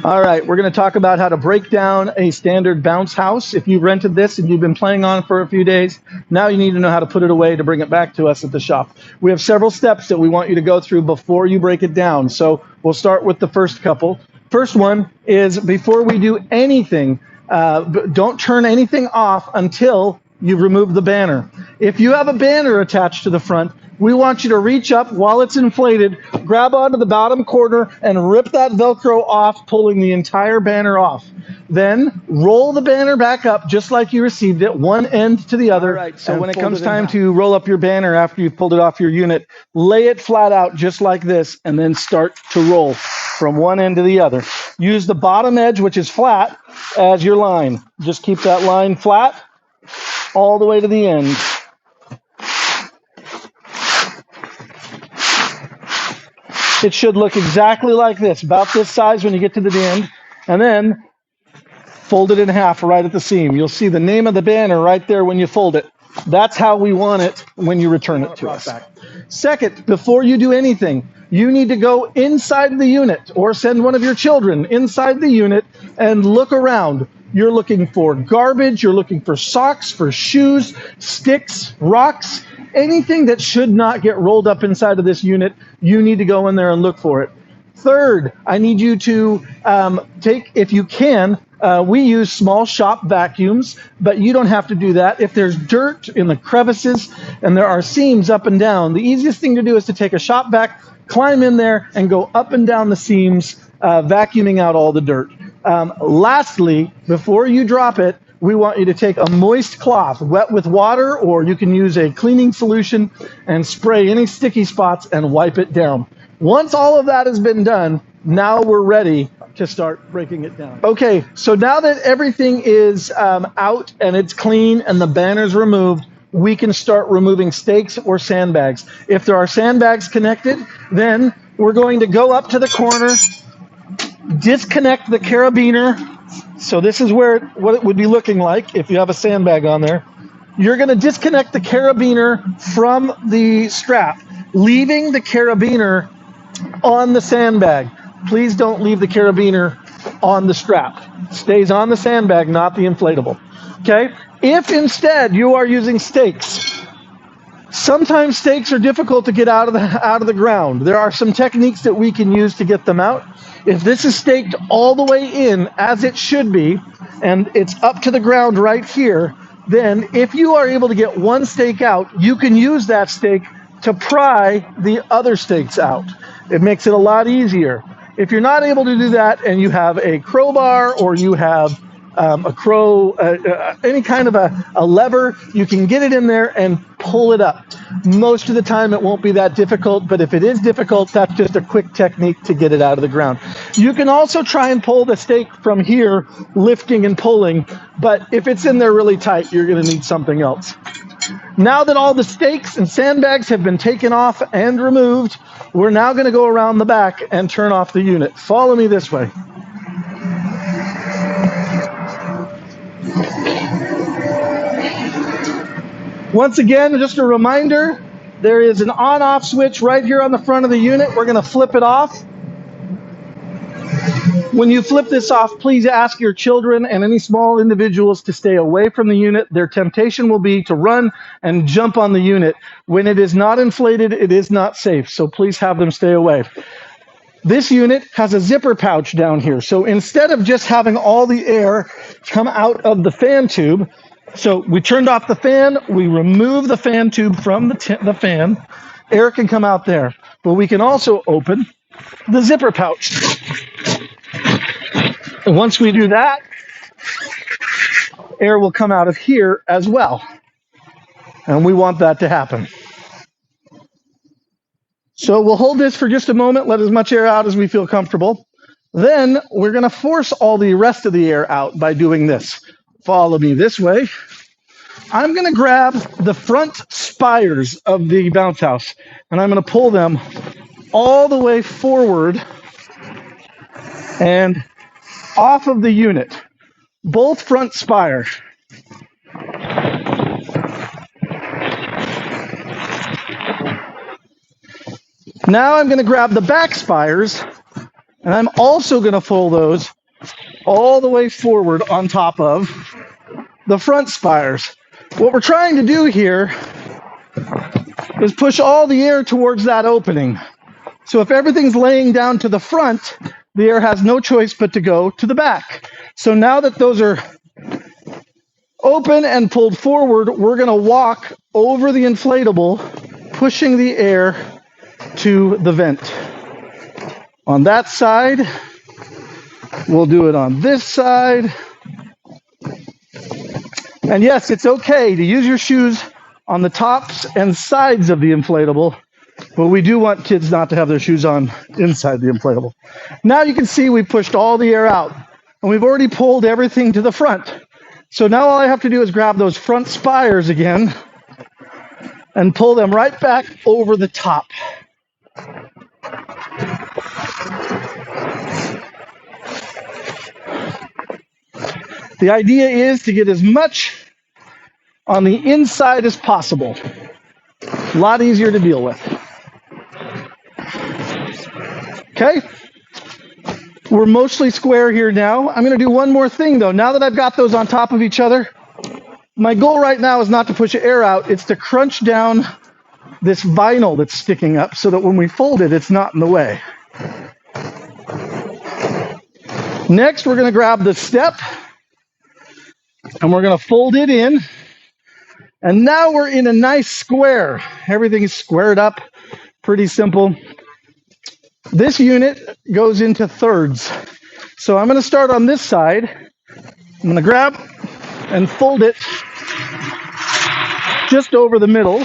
All right, we're going to talk about how to break down a standard bounce house. If you've rented this and you've been playing on it for a few days, now you need to know how to put it away to bring it back to us at the shop. We have several steps that we want you to go through before you break it down. So we'll start with the first couple. First one is before we do anything, don't turn anything off until you've removed the banner. If you have a banner attached to the front, we want you to reach up while it's inflated, grab onto the bottom corner, and rip that Velcro off, pulling the entire banner off. Then roll the banner back up just like you received it, one end to the other. All right, so when it comes time to roll up your banner after you've pulled it off your unit, lay it flat out just like this, and then start to roll from one end to the other. Use the bottom edge, which is flat, as your line. Just keep that line flat all the way to the end. It should look exactly like this, about this size when you get to the end, and then fold it in half right at the seam. You'll see the name of the banner right there when you fold it. That's how we want it when you return it to us. Second, before you do anything, you need to go inside the unit or send one of your children inside the unit and look around. You're looking for garbage, you're looking for socks, for shoes, sticks, rocks, anything that should not get rolled up inside of this unit. You need to go in there and look for it. Third, I need you to take, if you can, we use small shop vacuums, but you don't have to do that. If there's dirt in the crevices and there are seams up and down, the easiest thing to do is to take a shop vac, climb in there, and go up and down the seams, vacuuming out all the dirt. Lastly, before you drop it, we want you to take a moist cloth, wet with water, or you can use a cleaning solution and spray any sticky spots and wipe it down. Once all of that has been done, now we're ready to start breaking it down. Okay, so now that everything is out and it's clean and the banner's removed, we can start removing stakes or sandbags. If there are sandbags connected, then we're going to go up to the corner, disconnect the carabiner. So this is what it would be looking like if you have a sandbag on there. You're going to disconnect the carabiner from the strap, leaving the carabiner on the sandbag. Please don't leave the carabiner on the strap. It stays on the sandbag, not the inflatable. Okay? If instead you are using stakes, sometimes stakes are difficult to get out of the ground. There are some techniques that we can use to get them out. If this is staked all the way in, as it should be, and it's up to the ground right here, then if you are able to get one stake out, you can use that stake to pry the other stakes out. It makes it a lot easier. If you're not able to do that and you have a crowbar or you have any kind of a lever, you can get it in there and pull it up. Most of the time it won't be that difficult, but if it is difficult, that's just a quick technique to get it out of the ground. You can also try and pull the stake from here, lifting and pulling, but if it's in there really tight, you're going to need something else. Now that all the stakes and sandbags have been taken off and removed, we're now going to go around the back and turn off the unit. Follow me this way. Once again, just a reminder, there is an on-off switch right here on the front of the unit. We're going to flip it off. When you flip this off, please ask your children and any small individuals to stay away from the unit. Their temptation will be to run and jump on the unit. When it is not inflated, it is not safe, so please have them stay away. This unit has a zipper pouch down here, so instead of just having all the air come out of the fan tube, so we turned off the fan, we remove the fan tube from the fan, air can come out there. But we can also open the zipper pouch. And once we do that, air will come out of here as well. And we want that to happen. So we'll hold this for just a moment, let as much air out as we feel comfortable. Then we're going to force all the rest of the air out by doing this. Follow me this way. I'm going to grab the front spires of the bounce house, and I'm going to pull them all the way forward and off of the unit, both front spires. Now I'm going to grab the back spires And I'm also going to fold those all the way forward on top of the front spires. What we're trying to do here is push all the air towards that opening. So if everything's laying down to the front, the air has no choice but to go to the back. So now that those are open and pulled forward, we're going to walk over the inflatable, pushing the air to the vent. On that side, we'll do it on this side. And yes, it's okay to use your shoes on the tops and sides of the inflatable, but we do want kids not to have their shoes on inside the inflatable. Now you can see we pushed all the air out, and we've already pulled everything to the front. So now all I have to do is grab those front spires again and pull them right back over the top. The idea is to get as much on the inside as possible. A lot easier to deal with. Okay? We're mostly square here now. I'm going to do one more thing though. Now that I've got those on top of each other, my goal right now is not to push air out, it's to crunch down this vinyl that's sticking up so that when we fold it, it's not in the way. Next, we're going to grab the step and we're going to fold it in. And now we're in a nice square. Everything is squared up, pretty simple. This unit goes into thirds. So I'm going to start on this side. I'm going to grab and fold it just over the middle.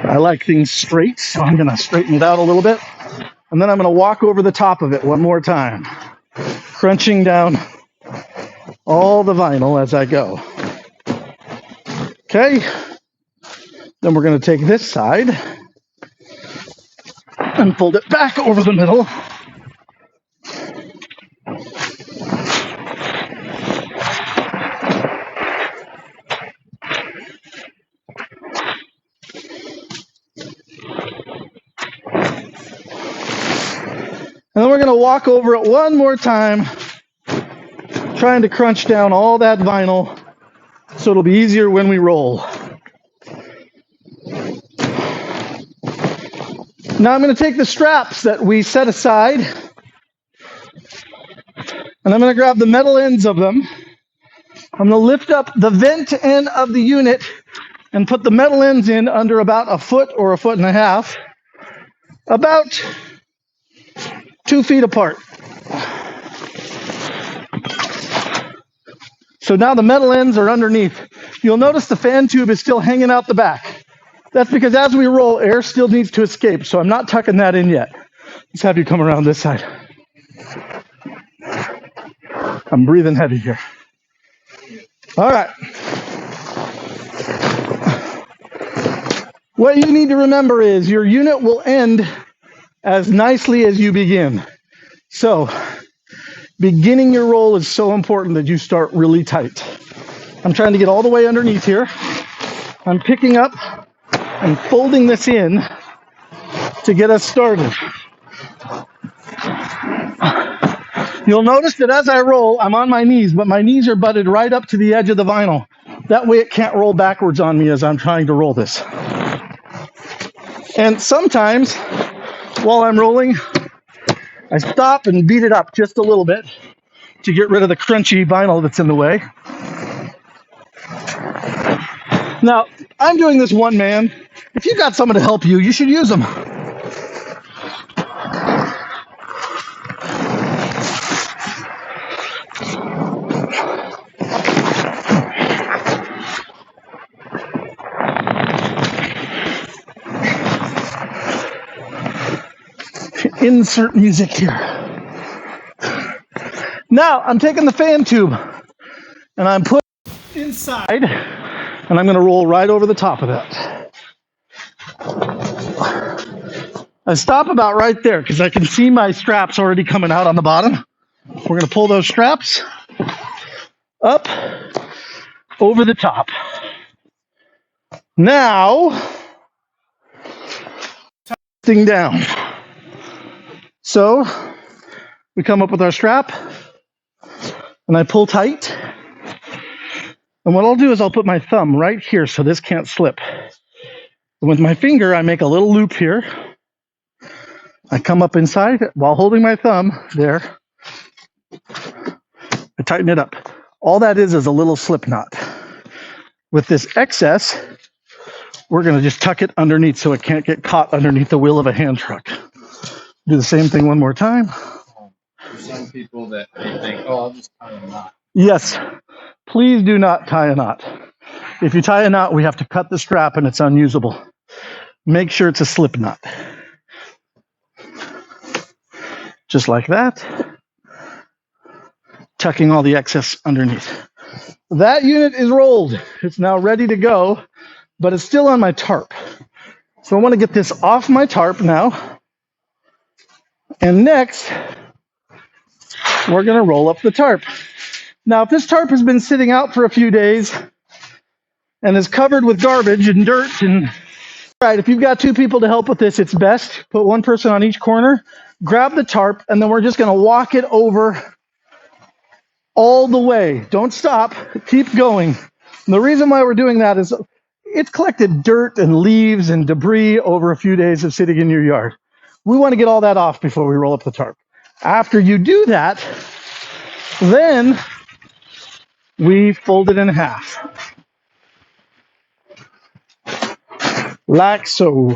I like things straight, so I'm going to straighten it out a little bit. And then I'm going to walk over the top of it one more time, crunching down all the vinyl as I go. Okay. Then we're going to take this side and fold it back over the middle. And then we're going to walk over it one more time, trying to crunch down all that vinyl so it'll be easier when we roll. Now I'm going to take the straps that we set aside, and I'm going to grab the metal ends of them. I'm going to lift up the vent end of the unit and put the metal ends in under about a foot or a foot and a half, about 2 feet apart. So now the metal ends are underneath. You'll notice the fan tube is still hanging out the back. That's because as we roll, air still needs to escape, so I'm not tucking that in yet. Let's have you come around this side. I'm breathing heavy here. All right. What you need to remember is your unit will end as nicely as you begin. So, beginning your roll is so important that you start really tight. I'm trying to get all the way underneath here. I'm picking up and folding this in to get us started. You'll notice that as I roll, I'm on my knees, but my knees are butted right up to the edge of the vinyl. That way it can't roll backwards on me as I'm trying to roll this. And sometimes, while I'm rolling, I stop and beat it up just a little bit to get rid of the crunchy vinyl that's in the way. Now, I'm doing this one man. If you've got someone to help you, you should use them. Insert music here. Now, I'm taking the fan tube and I'm putting it inside and I'm going to roll right over the top of that. I stop about right there because I can see my straps already coming out on the bottom. We're going to pull those straps up over the top. Now, thing down. So we come up with our strap, and I pull tight. And what I'll do is I'll put my thumb right here so this can't slip. And with my finger, I make a little loop here. I come up inside while holding my thumb there. I tighten it up. All that is a little slip knot. With this excess, we're going to just tuck it underneath so it can't get caught underneath the wheel of a hand truck. Do the same thing one more time. For some people that they think, oh, I'll just tie a knot. Yes, please do not tie a knot. If you tie a knot, we have to cut the strap and it's unusable. Make sure it's a slip knot. Just like that. Tucking all the excess underneath. That unit is rolled. It's now ready to go, but it's still on my tarp. So I want to get this off my tarp now. And next, we're going to roll up the tarp. Now, if this tarp has been sitting out for a few days and is covered with garbage and dirt and... All right, if you've got two people to help with this, it's best. Put one person on each corner, grab the tarp, and then we're just going to walk it over all the way. Don't stop. Keep going. And the reason why we're doing that is it's collected dirt and leaves and debris over a few days of sitting in your yard. We want to get all that off before we roll up the tarp. After you do that, then we fold it in half. Like so.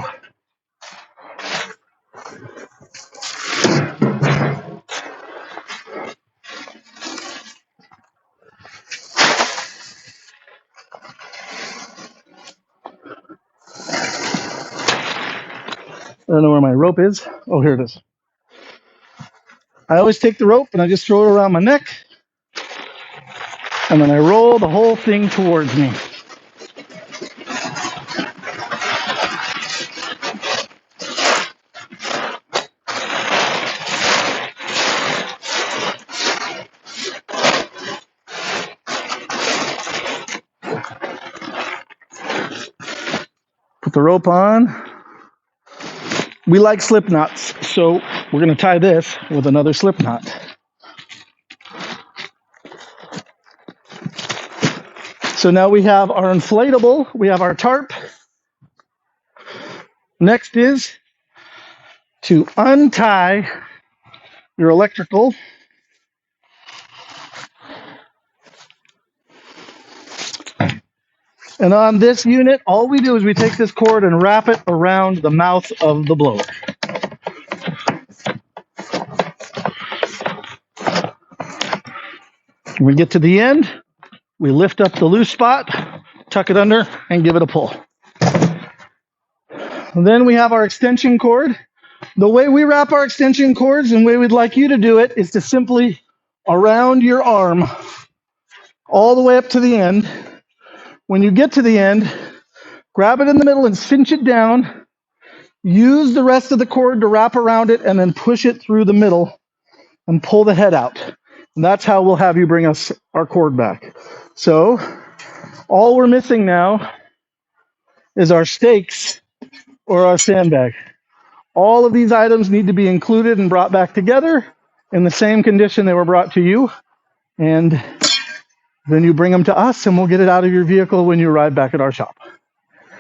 I don't know where my rope is. Oh, here it is. I always take the rope and I just throw it around my neck. And then I roll the whole thing towards me. Put the rope on. We like slip knots, so we're going to tie this with another slip knot. So now we have our inflatable, we have our tarp. Next is to untie your electrical. And on this unit, all we do is we take this cord and wrap it around the mouth of the blower. When we get to the end, we lift up the loose spot, tuck it under, and give it a pull. And then we have our extension cord. The way we wrap our extension cords and the way we'd like you to do it is to simply around your arm all the way up to the end. When you get to the end, grab it in the middle and cinch it down. Use the rest of the cord to wrap around it and then push it through the middle and pull the head out. And that's how we'll have you bring us our cord back. So all we're missing now is our stakes or our sandbag. All of these items need to be included and brought back together in the same condition they were brought to you. And then you bring them to us and we'll get it out of your vehicle when you arrive back at our shop.